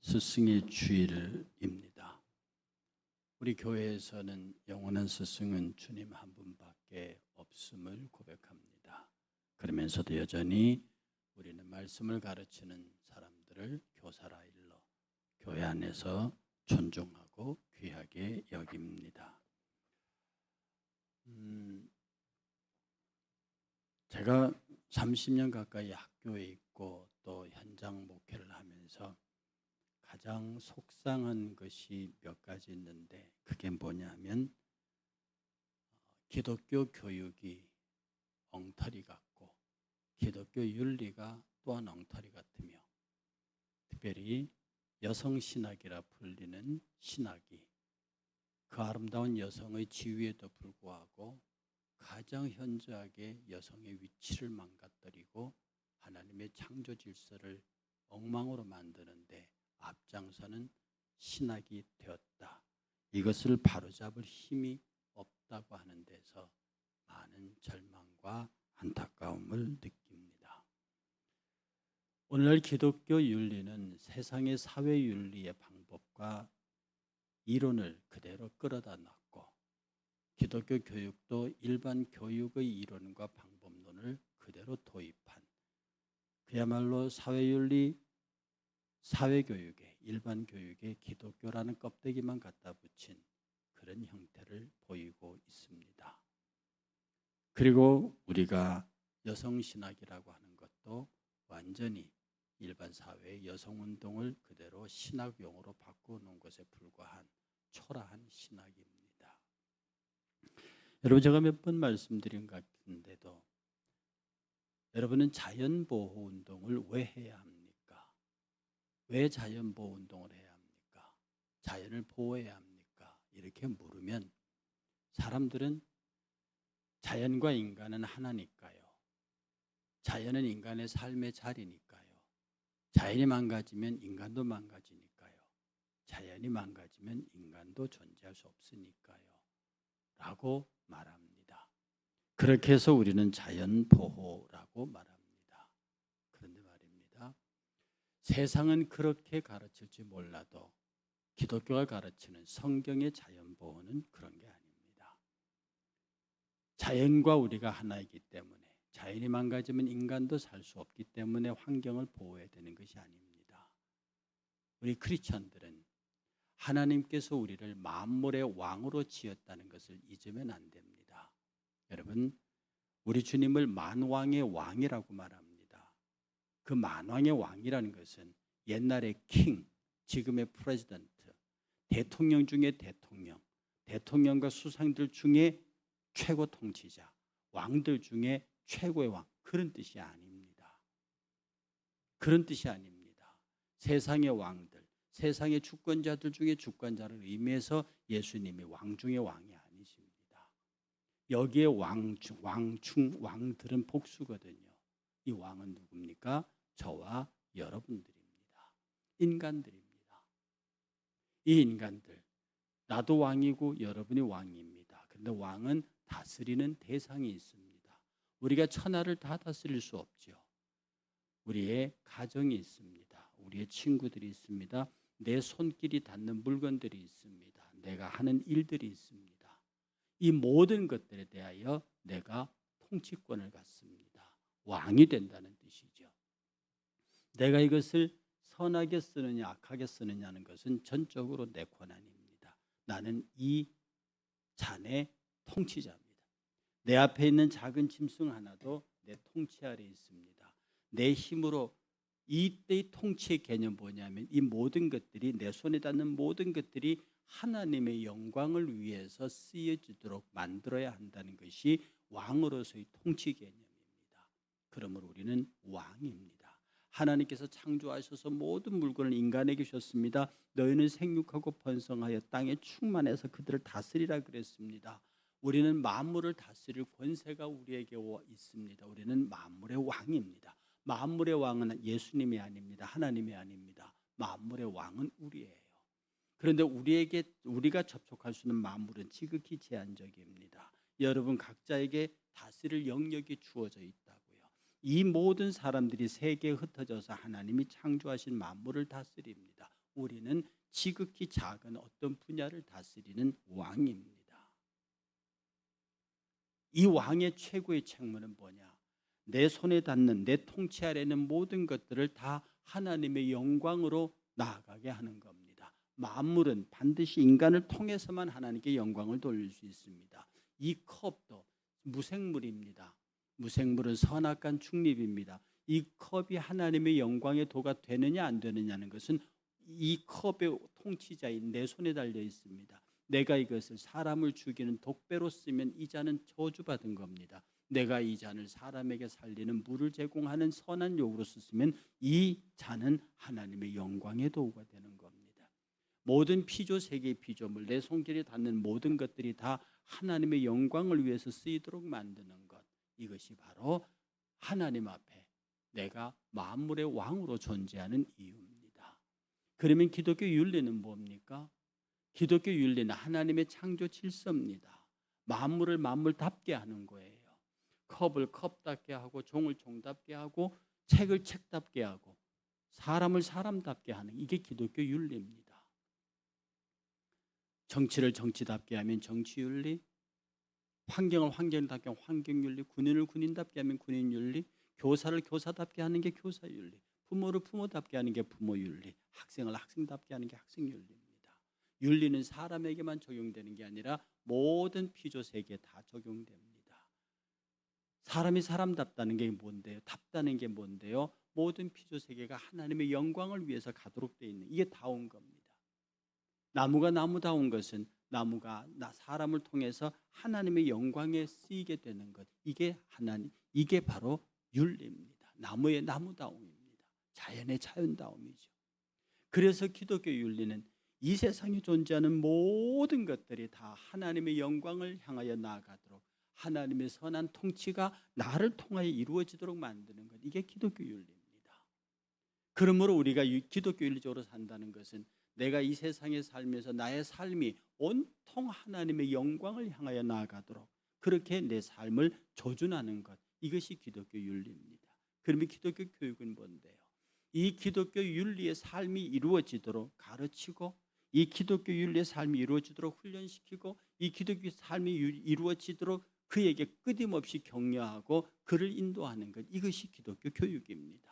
스승의 주일입니다. 우리 교회에서는 영원한 스승은 주님 한 분밖에 없음을 고백합니다. 그러면서도 여전히 우리는 말씀을 가르치는 사람들을 교사라 일러 교회 안에서 존중하고 귀하게 여깁니다. 제가 30년 가까이 학교에 있고 또 현장 목회를 하면서 가장 속상한 것이 몇 가지 있는데, 그게 뭐냐면 기독교 교육이 엉터리 같고 기독교 윤리가 또한 엉터리 같으며, 특별히 여성신학이라 불리는 신학이 그 아름다운 여성의 지위에도 불구하고 가장 현저하게 여성의 위치를 망가뜨리고 하나님의 창조 질서를 엉망으로 만드는데 앞장서는 신학이 되었다. 이것을 바로잡을 힘이 없다고 하는 데서 많은 절망과 안타까움을 느낍니다. 오늘날 기독교 윤리는 세상의 사회 윤리의 방법과 이론을 그대로 끌어다 놨고, 기독교 교육도 일반 교육의 이론과 방법론을 그대로 도입한, 그야말로 사회윤리, 사회교육에, 일반 교육에 기독교라는 껍데기만 갖다 붙인 그런 형태를 보이고 있습니다. 그리고 우리가 여성신학이라고 하는 것도 완전히 일반 사회의 여성운동을 그대로 신학용어로 바꿔놓은 것에 불과한 초라한 신학입니다. 여러분, 제가 몇 번 말씀드린 것 같은데도 여러분은 자연보호운동을 왜 해야 합니까? 왜 자연보호운동을 해야 합니까? 자연을 보호해야 합니까? 이렇게 물으면 사람들은 자연과 인간은 하나니까요. 자연은 인간의 삶의 자리니까요. 자연이 망가지면 인간도 망가지니까요. 자연이 망가지면 인간도 존재할 수 없으니까요. 라고 말합니다. 그렇게 해서 우리는 자연보호라고 말합니다. 그런데 말입니다, 세상은 그렇게 가르칠지 몰라도 기독교가 가르치는 성경의 자연보호는 그런 게 아닙니다. 자연과 우리가 하나이기 때문에, 자연이 망가지면 인간도 살 수 없기 때문에 환경을 보호해야 되는 것이 아닙니다. 우리 크리스천들은 하나님께서 우리를 만물의 왕으로 지었다는 것을 잊으면 안 됩니다. 여러분, 우리 주님을 만왕의 왕이라고 말합니다. 그 만왕의 왕이라는 것은 옛날의 킹, 지금의 프레지던트, 대통령 중에 대통령, 대통령과 수상들 중에 최고 통치자, 왕들 중에 최고의 왕, 그런 뜻이 아닙니다. 그런 뜻이 아닙니다. 세상의 왕들, 세상의 주권자들 중에 주권자를 의미해서 예수님이 왕 중의 왕이 아니십니다. 여기에 왕들은 복수거든요. 이 왕은 누굽니까? 저와 여러분들입니다. 인간들입니다. 이 인간들, 나도 왕이고 여러분이 왕입니다. 그런데 왕은 다스리는 대상이 있습니다. 우리가 천하를 다 다스릴 수 없죠. 우리의 가정이 있습니다. 우리의 친구들이 있습니다. 내 손길이 닿는 물건들이 있습니다. 내가 하는 일들이 있습니다. 이 모든 것들에 대하여 내가 통치권을 갖습니다. 왕이 된다는 뜻이죠. 내가 이것을 선하게 쓰느냐 악하게 쓰느냐는 것은 전적으로 내 권한입니다. 나는 이 잔의 통치자입니다. 내 앞에 있는 작은 짐승 하나도 내 통치 아래 있습니다. 내 힘으로, 이때의 통치의 개념 뭐냐면 이 모든 것들이, 내 손에 닿는 모든 것들이 하나님의 영광을 위해서 쓰여지도록 만들어야 한다는 것이 왕으로서의 통치 개념입니다. 그러므로 우리는 왕입니다. 하나님께서 창조하셔서 모든 물건을 인간에게 주셨습니다. 너희는 생육하고 번성하여 땅에 충만해서 그들을 다스리라 그랬습니다. 우리는 만물을 다스릴 권세가 우리에게 있습니다. 우리는 만물의 왕입니다. 만물의 왕은 예수님이 아닙니다. 하나님이 아닙니다. 만물의 왕은 우리예요. 그런데 우리가 접촉할 수 있는 만물은 지극히 제한적입니다. 여러분 각자에게 다스릴 영역이 주어져 있다고요. 이 모든 사람들이 세계에 흩어져서 하나님이 창조하신 만물을 다스립니다. 우리는 지극히 작은 어떤 분야를 다스리는 왕입니다. 이 왕의 최고의 책무는 뭐냐? 내 손에 닿는 내 통치 아래는 모든 것들을 다 하나님의 영광으로 나아가게 하는 겁니다. 만물은 반드시 인간을 통해서만 하나님께 영광을 돌릴 수 있습니다. 이 컵도 무생물입니다. 무생물은 선악간 중립입니다. 이 컵이 하나님의 영광의 도가 되느냐 안 되느냐는 것은 이 컵의 통치자인 내 손에 달려 있습니다. 내가 이것을 사람을 죽이는 독배로 쓰면 이 잔은 저주받은 겁니다. 내가 이 잔을 사람에게 살리는 물을 제공하는 선한 욕으로 쓰면 이 잔은 하나님의 영광의 도구가 되는 겁니다. 모든 피조 세계의 피조물, 내 손길에 닿는 모든 것들이 다 하나님의 영광을 위해서 쓰이도록 만드는 것, 이것이 바로 하나님 앞에 내가 만물의 왕으로 존재하는 이유입니다. 그러면 기독교 윤리는 뭡니까? 기독교 윤리는 하나님의 창조 질서입니다. 만물을 만물답게 하는 거예요. 컵을 컵답게 하고 종을 종답게 하고 책을 책답게 하고 사람을 사람답게 하는, 이게 기독교 윤리입니다. 정치를 정치답게 하면 정치윤리, 환경을 환경답게 하면 환경윤리, 군인을 군인답게 하면 군인윤리, 교사를 교사답게 하는 게 교사윤리, 부모를 부모답게 하는 게 부모윤리, 학생을 학생답게 하는 게 학생윤리입니다. 윤리는 사람에게만 적용되는 게 아니라 모든 피조 세계에 다 적용됩니다. 사람이 사람답다는 게 뭔데요? 답다는 게 뭔데요? 모든 피조 세계가 하나님의 영광을 위해서 가도록 되어 있는, 이게 다운 겁니다. 나무가 나무다운 것은 나무가 사람을 통해서 하나님의 영광에 쓰이게 되는 것, 이게 바로 윤리입니다. 나무의 나무다움입니다. 자연의 자연다움이죠. 그래서 기독교 윤리는 이 세상에 존재하는 모든 것들이 다 하나님의 영광을 향하여 나아가도록, 하나님의 선한 통치가 나를 통하여 이루어지도록 만드는 것, 이게 기독교 윤리입니다. 그러므로 우리가 기독교 윤리적으로 산다는 것은 내가 이 세상에 살면서 나의 삶이 온통 하나님의 영광을 향하여 나아가도록 그렇게 내 삶을 조준하는 것, 이것이 기독교 윤리입니다. 그러면 기독교 교육은 뭔데요? 이 기독교 윤리의 삶이 이루어지도록 가르치고, 이 기독교 윤리의 삶이 이루어지도록 훈련시키고, 이 기독교 삶이 이루어지도록 그에게 끊임없이 격려하고 그를 인도하는 것, 이것이 기독교 교육입니다.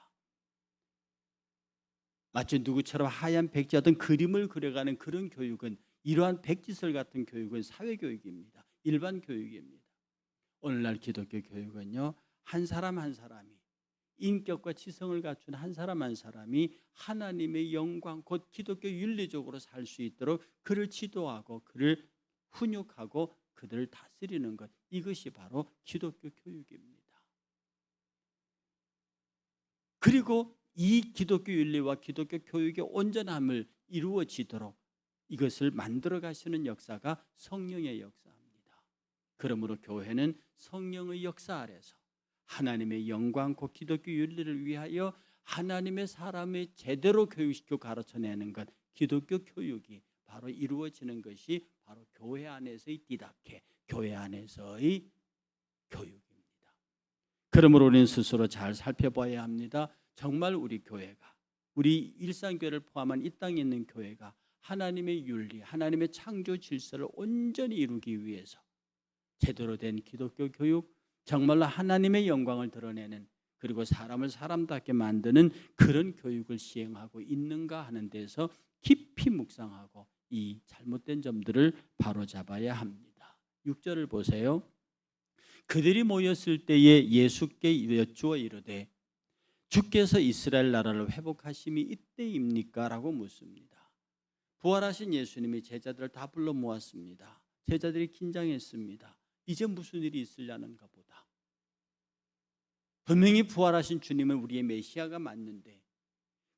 마치 누구처럼 하얀 백지 어떤 그림을 그려가는 그런 교육은, 이러한 백지설 같은 교육은 사회교육입니다. 일반 교육입니다. 오늘날 기독교 교육은요, 한 사람 한 사람이 인격과 지성을 갖춘 한 사람 한 사람이 하나님의 영광, 곧 기독교 윤리적으로 살 수 있도록 그를 지도하고 그를 훈육하고 그들을 다스리는 것, 이것이 바로 기독교 교육입니다. 그리고 이 기독교 윤리와 기독교 교육의 온전함을 이루어지도록 이것을 만들어 가시는 역사가 성령의 역사입니다. 그러므로 교회는 성령의 역사 아래서 하나님의 영광, 곧 기독교 윤리를 위하여 하나님의 사람을 제대로 교육시켜 가르쳐내는 것, 기독교 교육이 바로 이루어지는 것이 바로 교회 안에서의 디다케, 교회 안에서의 교육입니다. 그러므로 우리는 스스로 잘 살펴봐야 합니다. 정말 우리 교회가, 우리 일상교회를 포함한 이 땅에 있는 교회가 하나님의 윤리, 하나님의 창조 질서를 온전히 이루기 위해서 제대로 된 기독교 교육, 정말로 하나님의 영광을 드러내는, 그리고 사람을 사람답게 만드는 그런 교육을 시행하고 있는가 하는 데서 깊이 묵상하고 이 잘못된 점들을 바로잡아야 합니다. 6절을 보세요. 그들이 모였을 때에 예수께 여쭈어 이르되 주께서 이스라엘 나라를 회복하심이 이때입니까? 라고 묻습니다. 부활하신 예수님이 제자들을 다 불러 모았습니다. 제자들이 긴장했습니다. 이제 무슨 일이 있으려는가 보다. 분명히 부활하신 주님은 우리의 메시아가 맞는데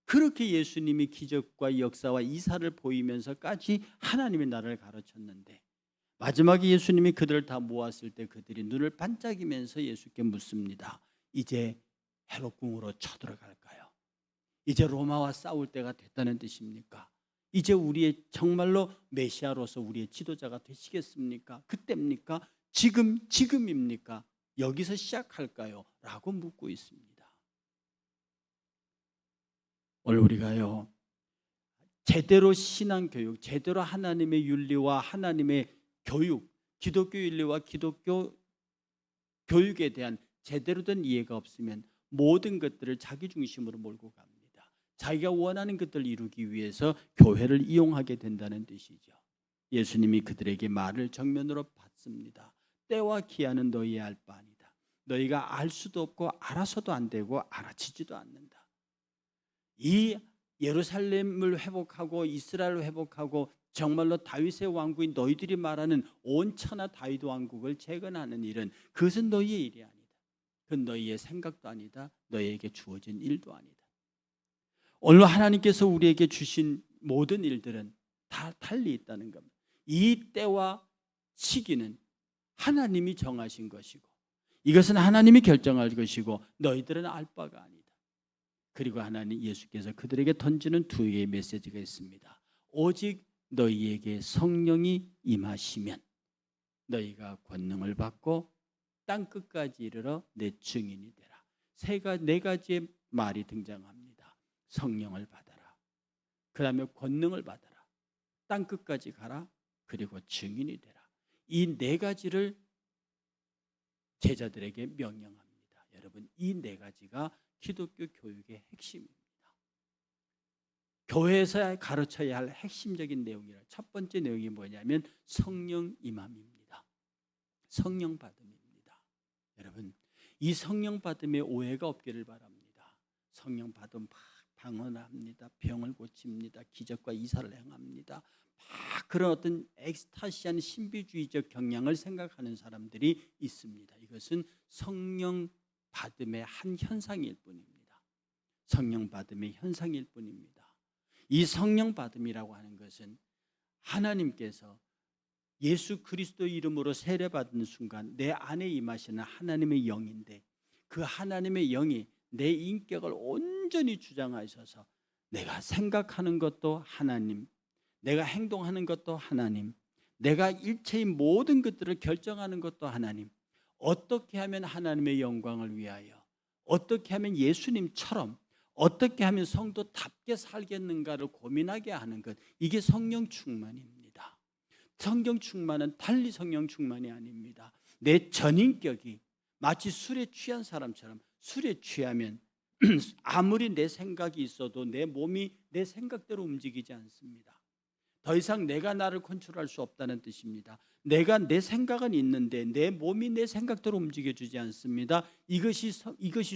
그렇게 예수님이 기적과 역사와 이사를 보이면서까지 하나님의 나라를 가르쳤는데 마지막에 예수님이 그들을 다 모았을 때 그들이 눈을 반짝이면서 예수께 묻습니다. 이제 헤롯궁으로 쳐들어갈까요? 이제 로마와 싸울 때가 됐다는 뜻입니까? 이제 우리의 정말로 메시아로서 우리의 지도자가 되시겠습니까? 그때입니까? 지금입니까? 여기서 시작할까요? 라고 묻고 있습니다. 오늘 우리가요, 제대로 신앙교육, 제대로 하나님의 윤리와 하나님의 교육, 기독교 윤리와 기독교 교육에 대한 제대로 된 이해가 없으면 모든 것들을 자기 중심으로 몰고 갑니다. 자기가 원하는 것들을 이루기 위해서 교회를 이용하게 된다는 뜻이죠. 예수님이 그들에게 말을 정면으로 받습니다. 때와 기한은 너희의 알 바 아니다. 너희가 알 수도 없고 알아서도 안 되고 알아채지도 않는다. 이 예루살렘을 회복하고 이스라엘을 회복하고 정말로 다윗의 왕국인 너희들이 말하는 온 천하 다윗 왕국을 재건하는 일은 그것은 너희의 일이 아니다. 그건 너희의 생각도 아니다. 너희에게 주어진 일도 아니다. 오늘 하나님께서 우리에게 주신 모든 일들은 다 달리 있다는 겁니다. 이 때와 시기는 하나님이 정하신 것이고 이것은 하나님이 결정할 것이고 너희들은 알 바가 아니다. 그리고 하나님 예수께서 그들에게 던지는 두 개의 메시지가 있습니다. 오직 너희에게 성령이 임하시면 너희가 권능을 받고 땅 끝까지 이르러 내 증인이 되라. 네 가지의 말이 등장합니다. 성령을 받아라. 그 다음에 권능을 받아라. 땅 끝까지 가라. 그리고 증인이 되라. 이 네 가지를 제자들에게 명령합니다. 여러분, 이 네 가지가 기독교 교육의 핵심입니다. 교회에서 가르쳐야 할 핵심적인 내용이라 첫 번째 내용이 뭐냐면 성령 임함입니다. 성령 받음입니다. 여러분, 이 성령 받음에 오해가 없기를 바랍니다. 성령 받음 막 방언합니다. 병을 고칩니다. 기적과 이사를 행합니다. 막 그런 어떤 엑스타시한 신비주의적 경향을 생각하는 사람들이 있습니다. 이것은 성령 받음의 한 현상일 뿐입니다. 성령 받음의 현상일 뿐입니다. 이 성령 받음이라고 하는 것은 하나님께서 예수 그리스도 이름으로 세례 받는 순간 내 안에 임하시는 하나님의 영인데 그 하나님의 영이 내 인격을 온전히 주장하셔서 내가 생각하는 것도 하나님, 내가 행동하는 것도 하나님, 내가 일체의 모든 것들을 결정하는 것도 하나님, 어떻게 하면 하나님의 영광을 위하여, 어떻게 하면 예수님처럼, 어떻게 하면 성도답게 살겠는가를 고민하게 하는 것, 이게 성령 충만입니다. 성령 충만은 달리 성령 충만이 아닙니다. 내 전인격이 마치 술에 취한 사람처럼, 술에 취하면 아무리 내 생각이 있어도 내 몸이 내 생각대로 움직이지 않습니다. 더 이상 내가 나를 컨트롤할 수 없다는 뜻입니다. 내 생각은 있는데 내 몸이 내 생각대로 움직여주지 않습니다. 이것이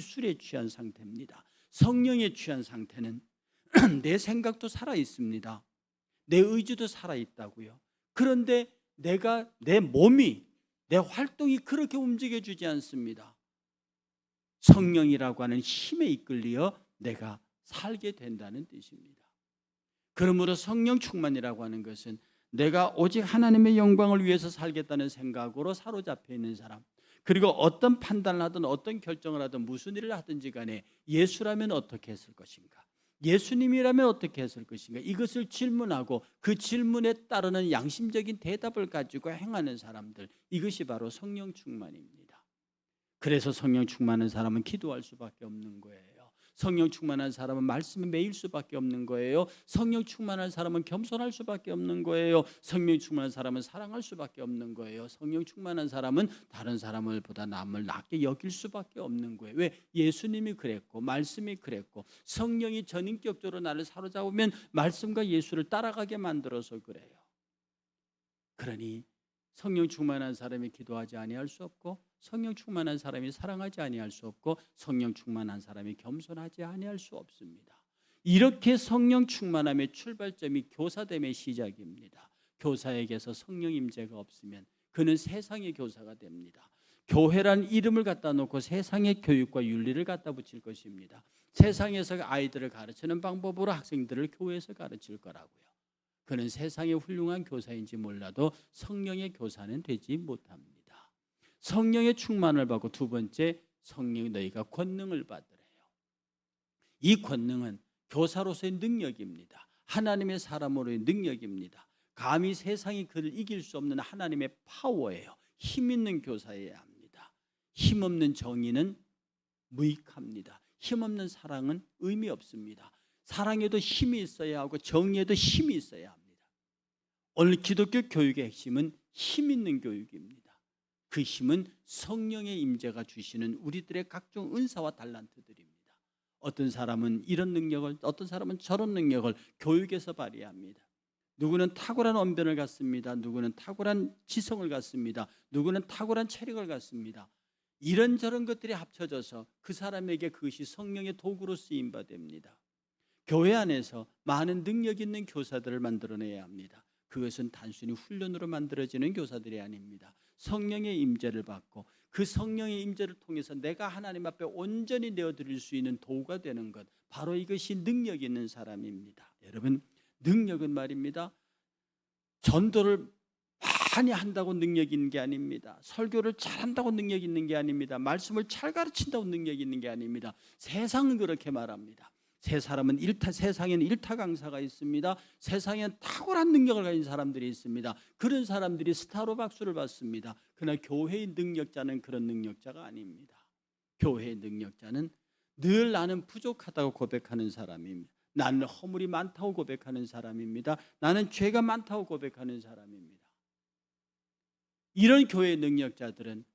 술에 취한 상태입니다. 성령에 취한 상태는 내 생각도 살아있습니다. 내 의지도 살아있다고요. 그런데 내 몸이, 내 활동이 그렇게 움직여주지 않습니다. 성령이라고 하는 힘에 이끌려 내가 살게 된다는 뜻입니다. 그러므로 성령 충만이라고 하는 것은 내가 오직 하나님의 영광을 위해서 살겠다는 생각으로 사로잡혀 있는 사람, 그리고 어떤 판단을 하든 어떤 결정을 하든 무슨 일을 하든지 간에 예수라면 어떻게 했을 것인가, 예수님이라면 어떻게 했을 것인가, 이것을 질문하고 그 질문에 따르는 양심적인 대답을 가지고 행하는 사람들, 이것이 바로 성령 충만입니다. 그래서 성령 충만한 사람은 기도할 수밖에 없는 거예요. 성령 충만한 사람은 말씀에 매일 수밖에 없는 거예요. 성령 충만한 사람은 겸손할 수밖에 없는 거예요. 성령 충만한 사람은 사랑할 수밖에 없는 거예요. 성령 충만한 사람은 다른 사람을 보다 남을 낮게 여길 수밖에 없는 거예요. 왜? 예수님이 그랬고 말씀이 그랬고 성령이 전인격적으로 나를 사로잡으면 말씀과 예수를 따라가게 만들어서 그래요. 그러니 성령 충만한 사람이 기도하지 아니할 수 없고 성령 충만한 사람이 사랑하지 아니할 수 없고 성령 충만한 사람이 겸손하지 아니할 수 없습니다. 이렇게 성령 충만함의 출발점이 교사됨의 시작입니다. 교사에게서 성령 임재가 없으면 그는 세상의 교사가 됩니다. 교회란 이름을 갖다 놓고 세상의 교육과 윤리를 갖다 붙일 것입니다. 세상에서 아이들을 가르치는 방법으로 학생들을 교회에서 가르칠 거라고요. 그는 세상의 훌륭한 교사인지 몰라도 성령의 교사는 되지 못합니다. 성령의 충만을 받고 두 번째, 성령이 너희가 권능을 받으래요. 이 권능은 교사로서의 능력입니다. 하나님의 사람으로의 능력입니다. 감히 세상이 그를 이길 수 없는 하나님의 파워예요. 힘 있는 교사여야 합니다. 힘없는 정의는 무익합니다. 힘없는 사랑은 의미 없습니다. 사랑에도 힘이 있어야 하고 정의에도 힘이 있어야 합니다. 오늘 기독교 교육의 핵심은 힘 있는 교육입니다. 그 힘은 성령의 임재가 주시는 우리들의 각종 은사와 달란트들입니다. 어떤 사람은 이런 능력을, 어떤 사람은 저런 능력을 교육에서 발휘합니다. 누구는 탁월한 언변을 갖습니다. 누구는 탁월한 지성을 갖습니다. 누구는 탁월한 체력을 갖습니다. 이런저런 것들이 합쳐져서 그 사람에게 그것이 성령의 도구로 쓰임받습니다. 교회 안에서 많은 능력 있는 교사들을 만들어내야 합니다. 그것은 단순히 훈련으로 만들어지는 교사들이 아닙니다. 성령의 임재를 받고 그 성령의 임재를 통해서 내가 하나님 앞에 온전히 내어드릴 수 있는 도구가 되는 것, 바로 이것이 능력 있는 사람입니다. 여러분, 능력은 말입니다, 전도를 많이 한다고 능력 있는 게 아닙니다. 설교를 잘한다고 능력 있는 게 아닙니다. 말씀을 잘 가르친다고 능력 있는 게 아닙니다. 세상은 그렇게 말합니다. 세상에는 일타 강사가 있습니다. 세상에는 탁월한 능력을 가진 사람들이 있습니다. 그런 사람들이 스타로 박수를 받습니다. 그러나 교회의 능력자는 그런 능력자가 아닙니다. 교회의 능력자는 늘 나는 부족하다고 고백하는 사람입니다. 나는 허물이 많다고 고백하는 사람입니다. 나는 죄가 많다고 고백하는 사람입니다. 이런 교회의 능력자들은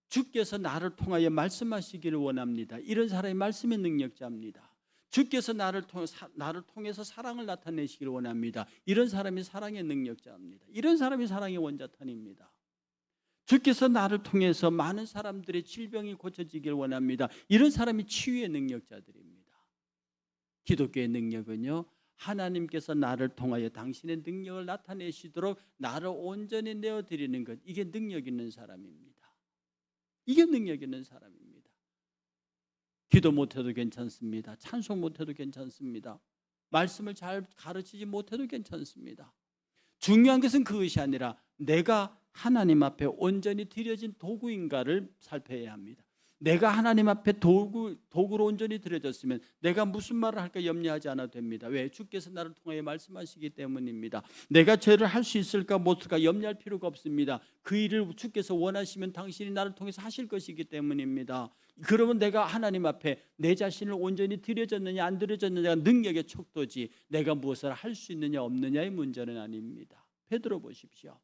주께서 나를 통하여 말씀하시기를 원합니다. 이런 사람이 말씀의 능력자입니다. 주께서 나를 통해서 사랑을 나타내시기를 원합니다. 이런 사람이 사랑의 능력자입니다. 이런 사람이 사랑의 원자탄입니다. 주께서 나를 통해서 많은 사람들의 질병이 고쳐지기를 원합니다. 이런 사람이 치유의 능력자들입니다. 기독교의 능력은요, 하나님께서 나를 통하여 당신의 능력을 나타내시도록 나를 온전히 내어드리는 것, 이게 능력 있는 사람입니다. 이게 능력 있는 사람입니다. 기도 못해도 괜찮습니다. 찬송 못해도 괜찮습니다. 말씀을 잘 가르치지 못해도 괜찮습니다. 중요한 것은 그것이 아니라 내가 하나님 앞에 온전히 드려진 도구인가를 살펴야 합니다. 내가 하나님 앞에 도구로 온전히 드려졌으면 내가 무슨 말을 할까 염려하지 않아도 됩니다. 왜? 주께서 나를 통하여 말씀하시기 때문입니다. 내가 죄를 할 수 있을까 못할까 염려할 필요가 없습니다. 그 일을 주께서 원하시면 당신이 나를 통해서 하실 것이기 때문입니다. 그러면 내가 하나님 앞에 내 자신을 온전히 드려졌느냐 안 드려졌느냐가 능력의 척도지, 내가 무엇을 할 수 있느냐 없느냐의 문제는 아닙니다. 베드로 보십시오.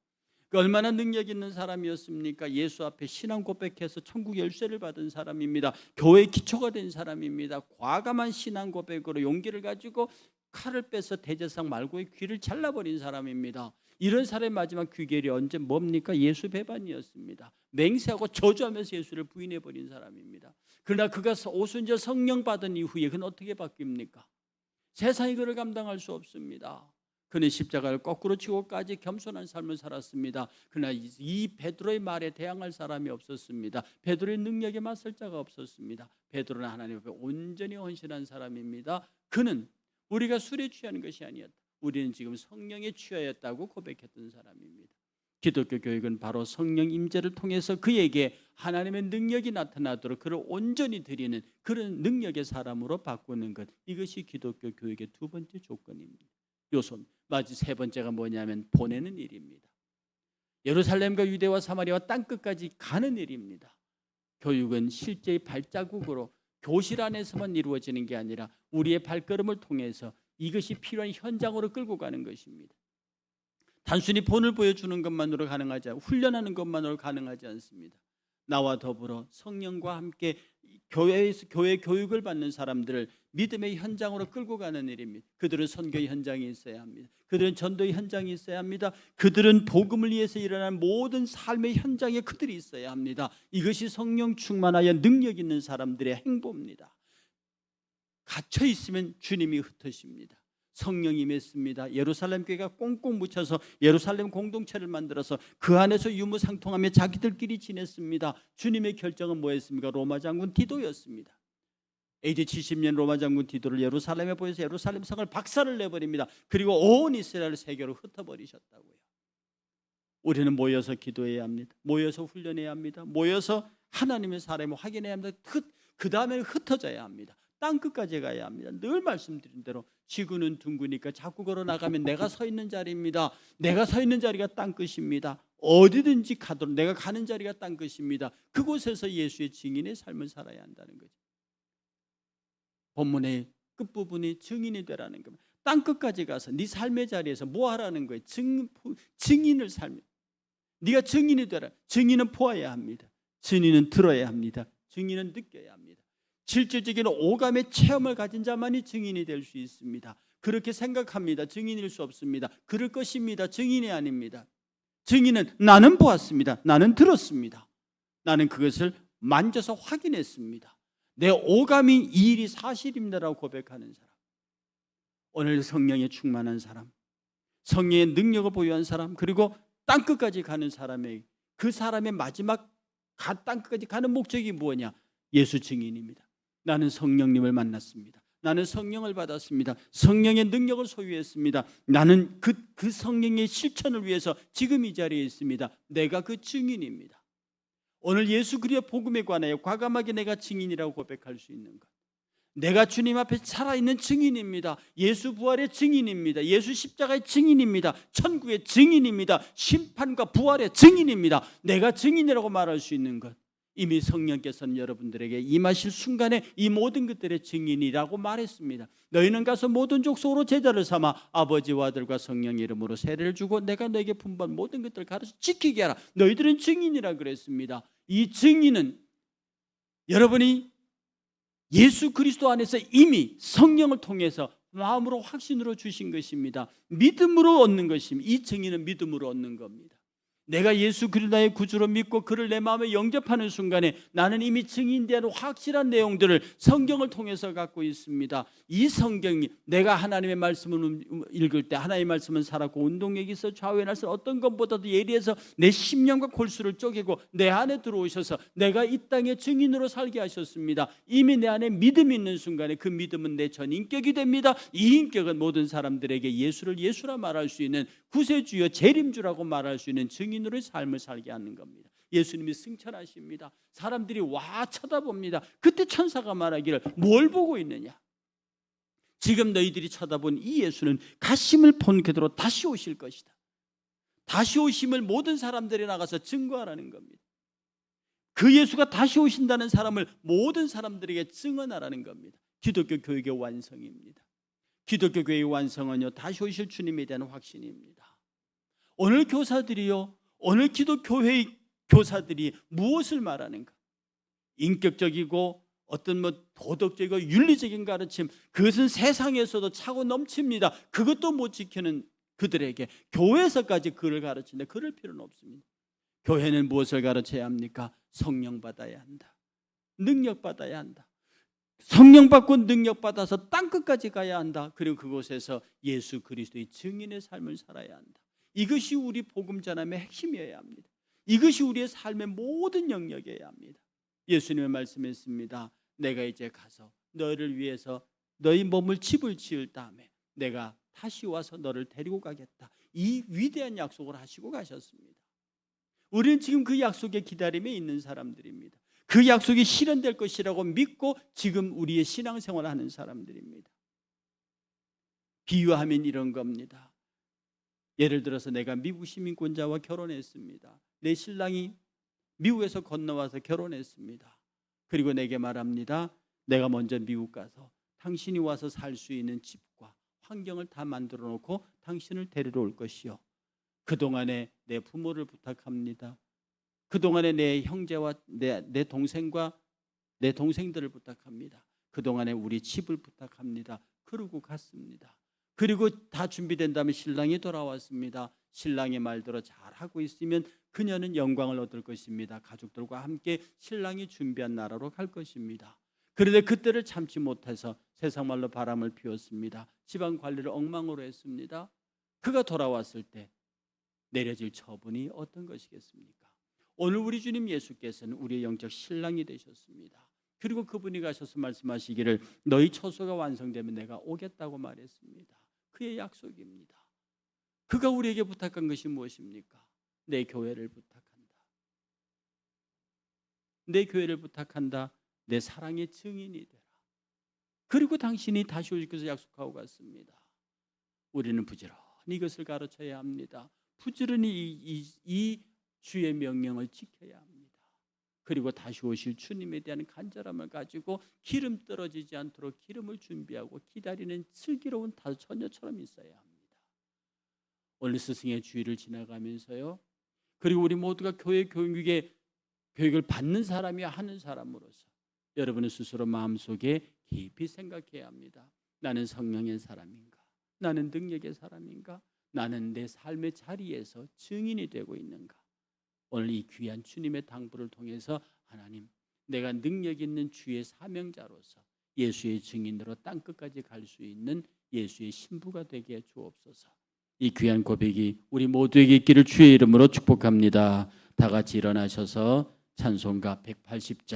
얼마나 능력 있는 사람이었습니까? 예수 앞에 신앙 고백해서 천국 열쇠를 받은 사람입니다. 교회의 기초가 된 사람입니다. 과감한 신앙 고백으로 용기를 가지고 칼을 빼서 대제사장 말고의 귀를 잘라버린 사람입니다. 이런 사람의 마지막 귀결이 언제 뭡니까? 예수 배반이었습니다. 맹세하고 저주하면서 예수를 부인해버린 사람입니다. 그러나 그가 오순절 성령 받은 이후에 그는 어떻게 바뀝니까? 세상이 그를 감당할 수 없습니다. 그는 십자가를 거꾸로 치고까지 겸손한 삶을 살았습니다. 그러나 이 베드로의 말에 대항할 사람이 없었습니다. 베드로의 능력에 맞설 자가 없었습니다. 베드로는 하나님 앞에 온전히 헌신한 사람입니다. 그는 우리가 술에 취하는 것이 아니었다, 우리는 지금 성령에 취하였다고 고백했던 사람입니다. 기독교 교육은 바로 성령 임재를 통해서 그에게 하나님의 능력이 나타나도록 그를 온전히 드리는 그런 능력의 사람으로 바꾸는 것, 이것이 기독교 교육의 두 번째 조건입니다. 요소 마지 세 번째가 뭐냐면 보내는 일입니다. 예루살렘과 유대와 사마리아와 땅끝까지 가는 일입니다. 교육은 실제의 발자국으로 교실 안에서만 이루어지는 게 아니라 우리의 발걸음을 통해서 이것이 필요한 현장으로 끌고 가는 것입니다. 단순히 본을 보여주는 것만으로 가능하지 않고 훈련하는 것만으로 가능하지 않습니다. 나와 더불어 성령과 함께 교회 교육을 받는 사람들을 믿음의 현장으로 끌고 가는 일입니다. 그들은 선교의 현장이 있어야 합니다. 그들은 전도의 현장이 있어야 합니다. 그들은 복음을 위해서 일어나는 모든 삶의 현장에 그들이 있어야 합니다. 이것이 성령 충만하여 능력 있는 사람들의 행보입니다. 갇혀 있으면 주님이 흩으십니다. 성령이 맺습니다. 예루살렘 교회가 꽁꽁 묻혀서 예루살렘 공동체를 만들어서 그 안에서 유무상통하며 자기들끼리 지냈습니다. 주님의 결정은 뭐였습니까? 로마 장군 디도였습니다. AD 70년 로마 장군 디도를 예루살렘에 보내서 예루살렘 성을 박살을 내버립니다. 그리고 온 이스라엘 세계로 흩어버리셨다고요. 우리는 모여서 기도해야 합니다. 모여서 훈련해야 합니다. 모여서 하나님의 사람을 확인해야 합니다. 그 다음에 흩어져야 합니다. 땅끝까지 가야 합니다. 늘 말씀드린 대로 지구는 둥그니까 자꾸 걸어 나가면 내가 서 있는 자리입니다. 내가 서 있는 자리가 땅끝입니다. 어디든지 가도록 내가 가는 자리가 땅끝입니다. 그곳에서 예수의 증인의 삶을 살아야 한다는 거죠. 본문의 끝부분이 증인이 되라는 겁니다. 땅끝까지 가서 네 삶의 자리에서 뭐 하라는 거예요? 증인을 삶. 네가 증인이 되라. 증인은 보아야 합니다. 증인은 들어야 합니다. 증인은 느껴야 합니다. 실질적인 오감의 체험을 가진 자만이 증인이 될 수 있습니다. 그렇게 생각합니다. 증인일 수 없습니다. 그럴 것입니다. 증인이 아닙니다. 증인은 나는 보았습니다. 나는 들었습니다. 나는 그것을 만져서 확인했습니다. 내 오감이 이 일이 사실입니다라고 고백하는 사람. 오늘 성령에 충만한 사람, 성령의 능력을 보유한 사람, 그리고 땅끝까지 가는 사람의 그 사람의 마지막 땅끝까지 가는 목적이 뭐냐? 예수 증인입니다. 나는 성령님을 만났습니다. 나는 성령을 받았습니다. 성령의 능력을 소유했습니다. 나는 그 성령의 실천을 위해서 지금 이 자리에 있습니다. 내가 그 증인입니다. 오늘 예수 그리스도의 복음에 관하여 과감하게 내가 증인이라고 고백할 수 있는 것. 내가 주님 앞에 살아있는 증인입니다. 예수 부활의 증인입니다. 예수 십자가의 증인입니다. 천국의 증인입니다. 심판과 부활의 증인입니다. 내가 증인이라고 말할 수 있는 것. 이미 성령께서는 여러분들에게 임하실 순간에 이 모든 것들의 증인이라고 말했습니다. 너희는 가서 모든 족속으로 제자를 삼아 아버지와 아들과 성령의 이름으로 세례를 주고 내가 너에게 분부한 모든 것들을 가르쳐 지키게 하라. 너희들은 증인이라 그랬습니다. 이 증인은 여러분이 예수 그리스도 안에서 이미 성령을 통해서 마음으로 확신으로 주신 것입니다. 믿음으로 얻는 것입니다. 이 증인은 믿음으로 얻는 겁니다. 내가 예수 그리스도 나의 구주로 믿고 그를 내 마음에 영접하는 순간에 나는 이미 증인되는 확실한 내용들을 성경을 통해서 갖고 있습니다. 이 성경이 내가 하나님의 말씀을 읽을 때 하나님의 말씀은 살았고 운동력이 있어 좌우에 날서 어떤 것보다도 예리해서 내 심령과 골수를 쪼개고 내 안에 들어오셔서 내가 이 땅의 증인으로 살게 하셨습니다. 이미 내 안에 믿음이 있는 순간에 그 믿음은 내 전인격이 됩니다. 이 인격은 모든 사람들에게 예수를 예수라 말할 수 있는 구세주여 재림주라고 말할 수 있는 증인으로의 삶을 살게 하는 겁니다. 예수님이 승천하십니다. 사람들이 와 쳐다봅니다. 그때 천사가 말하기를 뭘 보고 있느냐? 지금 너희들이 쳐다본 이 예수는 가심을 본 그대로 다시 오실 것이다. 다시 오심을 모든 사람들이 나가서 증거하라는 겁니다. 그 예수가 다시 오신다는 사람을 모든 사람들에게 증언하라는 겁니다. 기독교 교육의 완성입니다. 기독교 교회의 완성은요, 다시 오실 주님에 대한 확신입니다. 오늘 교사들이요, 오늘 기독교회의 교사들이 무엇을 말하는가? 인격적이고 어떤 도덕적이고 윤리적인 가르침, 그것은 세상에서도 차고 넘칩니다. 그것도 못 지키는 그들에게 교회에서까지 그를 가르치는데 그럴 필요는 없습니다. 교회는 무엇을 가르쳐야 합니까? 성령 받아야 한다. 능력 받아야 한다. 성령 받고 능력 받아서 땅끝까지 가야 한다. 그리고 그곳에서 예수 그리스도의 증인의 삶을 살아야 한다. 이것이 우리 복음 전함의 핵심이어야 합니다. 이것이 우리의 삶의 모든 영역이어야 합니다. 예수님의 말씀했습니다. 내가 이제 가서 너를 위해서 너희 몸을 집을 지을 다음에 내가 다시 와서 너를 데리고 가겠다. 이 위대한 약속을 하시고 가셨습니다. 우리는 지금 그 약속의 기다림에 있는 사람들입니다. 그 약속이 실현될 것이라고 믿고 지금 우리의 신앙생활을 하는 사람들입니다. 비유하면 이런 겁니다. 예를 들어서 내가 미국 시민권자와 결혼했습니다. 내 신랑이 미국에서 건너와서 결혼했습니다. 그리고 내게 말합니다. 내가 먼저 미국 가서 당신이 와서 살 수 있는 집과 환경을 다 만들어 놓고 당신을 데리러 올 것이요. 그동안에 내 부모를 부탁합니다. 그동안에 내 형제와 내 동생과 내 동생들을 부탁합니다. 그동안에 우리 집을 부탁합니다. 그러고 갔습니다. 그리고 다 준비된 다음에 신랑이 돌아왔습니다. 신랑의 말대로 잘하고 있으면 그녀는 영광을 얻을 것입니다. 가족들과 함께 신랑이 준비한 나라로 갈 것입니다. 그런데 그때를 참지 못해서 세상 말로 바람을 피웠습니다. 집안 관리를 엉망으로 했습니다. 그가 돌아왔을 때 내려질 처분이 어떤 것이겠습니까? 오늘 우리 주님 예수께서는 우리의 영적 신랑이 되셨습니다. 그리고 그분이 가셔서 말씀하시기를 너희 처소가 완성되면 내가 오겠다고 말했습니다. 그의 약속입니다. 그가 우리에게 부탁한 것이 무엇입니까? 내 교회를 부탁한다. 내 교회를 부탁한다. 내 사랑의 증인이 되라. 그리고 당신이 다시 오실 것을 약속하고 갔습니다. 우리는 부지런히 이것을 가르쳐야 합니다. 부지런히 이 주의 명령을 지켜야 합니다. 그리고 다시 오실 주님에 대한 간절함을 가지고 기름 떨어지지 않도록 기름을 준비하고 기다리는 슬기로운 처녀처럼 있어야 합니다. 오늘 스승의 주일을 지나가면서요. 그리고 우리 모두가 교회 교육을 받는 사람이야 하는 사람으로서 여러분은 스스로 마음속에 깊이 생각해야 합니다. 나는 성령의 사람인가? 나는 능력의 사람인가? 나는 내 삶의 자리에서 증인이 되고 있는가? 오늘 이 귀한 주님의 당부를 통해서 하나님, 내가 능력 있는 주의 사명자로서 예수의 증인으로 땅끝까지 갈 수 있는 예수의 신부가 되게 해 주옵소서. 이 귀한 고백이 우리 모두에게 있기를 주의 이름으로 축복합니다. 다 같이 일어나셔서 찬송가 180장